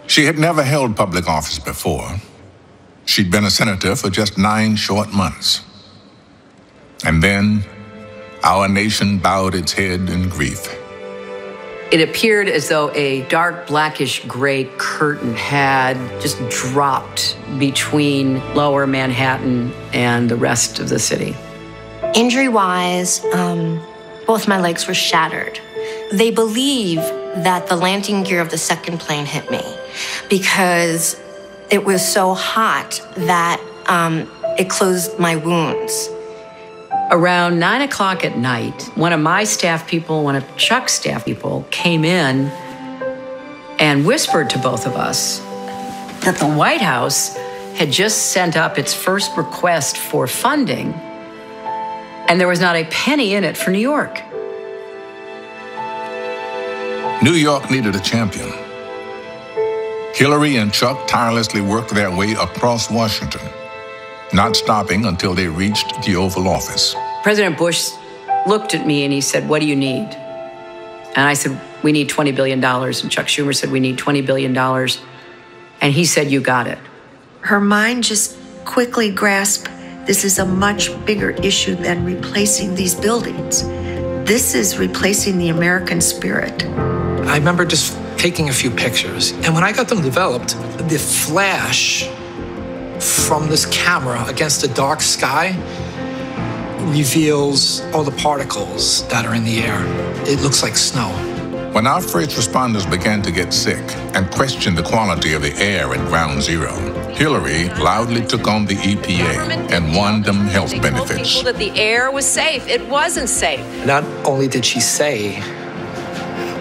She had never held public office before. She'd been a senator for just 9 short months. And then our nation bowed its head in grief. It appeared as though a dark blackish gray curtain had just dropped between lower Manhattan and the rest of the city. Injury-wise, both my legs were shattered. They believe that the landing gear of the second plane hit me because it was so hot that it closed my wounds. Around 9 o'clock at night, one of my staff people, one of Chuck's staff people came in and whispered to both of us that the White House had just sent up its first request for funding, and there was not a penny in it for New York. New York needed a champion. Hillary and Chuck tirelessly worked their way across Washington, not stopping until they reached the Oval Office. President Bush looked at me and he said, "What do you need?" And I said, "We need $20 billion. And Chuck Schumer said, "We need $20 billion. And he said, "You got it." Her mind just quickly grasped, this is a much bigger issue than replacing these buildings. This is replacing the American spirit. I remember just taking a few pictures. And when I got them developed, the flash from this camera against the dark sky reveals all the particles that are in the air. It looks like snow. When our first responders began to get sick and questioned the quality of the air at Ground Zero, Hillary loudly took on the EPA and won them health benefits. Told people that the air was safe. It wasn't safe. Not only did she say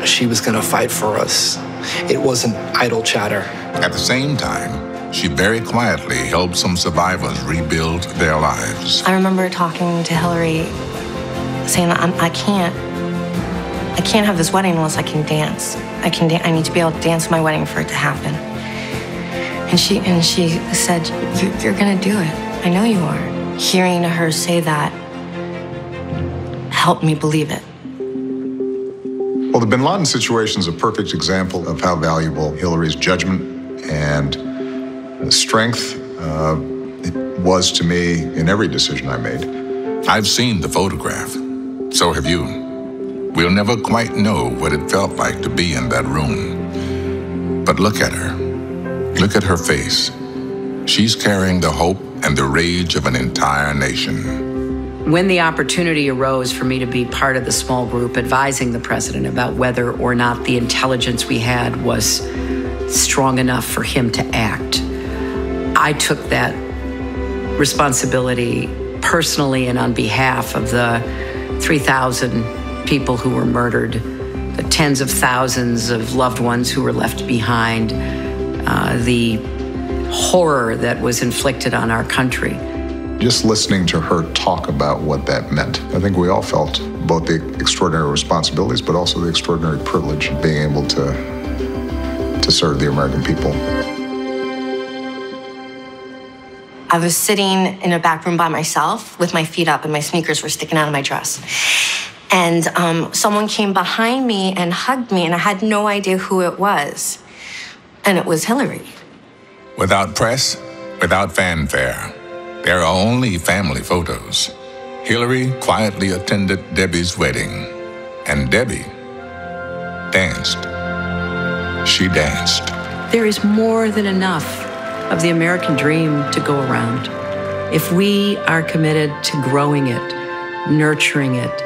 she was going to fight for us, it wasn't idle chatter. At the same time, she very quietly helped some survivors rebuild their lives. I remember talking to Hillary, saying that I can't have this wedding unless I can dance. I need to be able to dance at my wedding for it to happen. And she said, you're gonna do it. I know you are. Hearing her say that helped me believe it. Well, the bin Laden situation is a perfect example of how valuable Hillary's judgment and strength was to me in every decision I made. I've seen the photograph. So have you. We'll never quite know what it felt like to be in that room. But look at her. Look at her face. She's carrying the hope and the rage of an entire nation. When the opportunity arose for me to be part of the small group advising the president about whether or not the intelligence we had was strong enough for him to act, I took that responsibility personally and on behalf of the 3,000 people who were murdered, the tens of thousands of loved ones who were left behind, the horror that was inflicted on our country. Just listening to her talk about what that meant, I think we all felt both the extraordinary responsibilities, but also the extraordinary privilege of being able to serve the American people. I was sitting in a back room by myself with my feet up and my sneakers were sticking out of my dress. And someone came behind me and hugged me, and I had no idea who it was. And it was Hillary. Without press, without fanfare, there are only family photos. Hillary quietly attended Debbie's wedding, and Debbie danced. She danced. There is more than enough of the American dream to go around. If we are committed to growing it, nurturing it,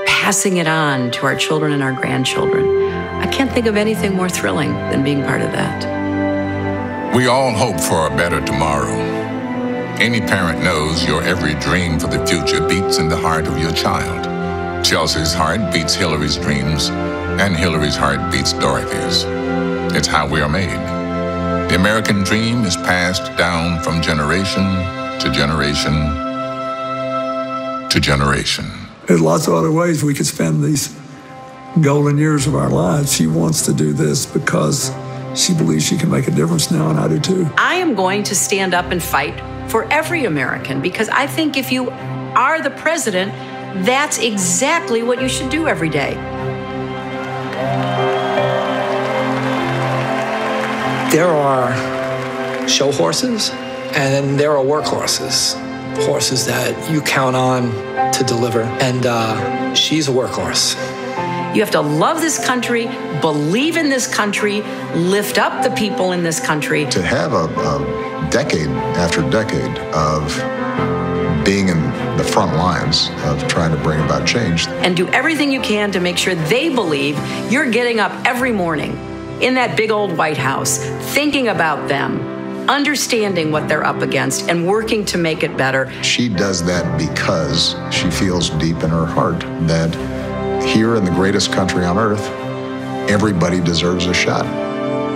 passing it on to our children and our grandchildren, I can't think of anything more thrilling than being part of that. We all hope for a better tomorrow. Any parent knows your every dream for the future beats in the heart of your child. Chelsea's heart beats Hillary's dreams, and Hillary's heart beats Dorothy's. It's how we are made. The American dream is passed down from generation to generation to generation. There's lots of other ways we could spend these golden years of our lives. She wants to do this because she believes she can make a difference now, and I do too. I am going to stand up and fight for every American, because I think if you are the president, that's exactly what you should do every day. There are show horses, and then there are workhorses, horses that you count on to deliver. And she's a workhorse. You have to love this country, believe in this country, lift up the people in this country. To have a decade after decade of being in the front lines of trying to bring about change. And do everything you can to make sure they believe you're getting up every morning in that big old White House, thinking about them, understanding what they're up against, and working to make it better. She does that because she feels deep in her heart that here in the greatest country on earth, everybody deserves a shot.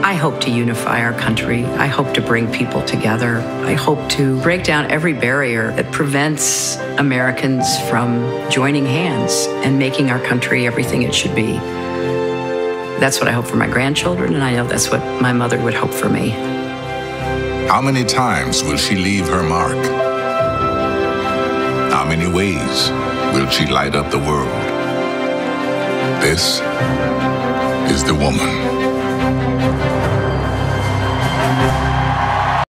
I hope to unify our country. I hope to bring people together. I hope to break down every barrier that prevents Americans from joining hands and making our country everything it should be. That's what I hope for my grandchildren, and I know that's what my mother would hope for me. How many times will she leave her mark? How many ways will she light up the world? This is the woman.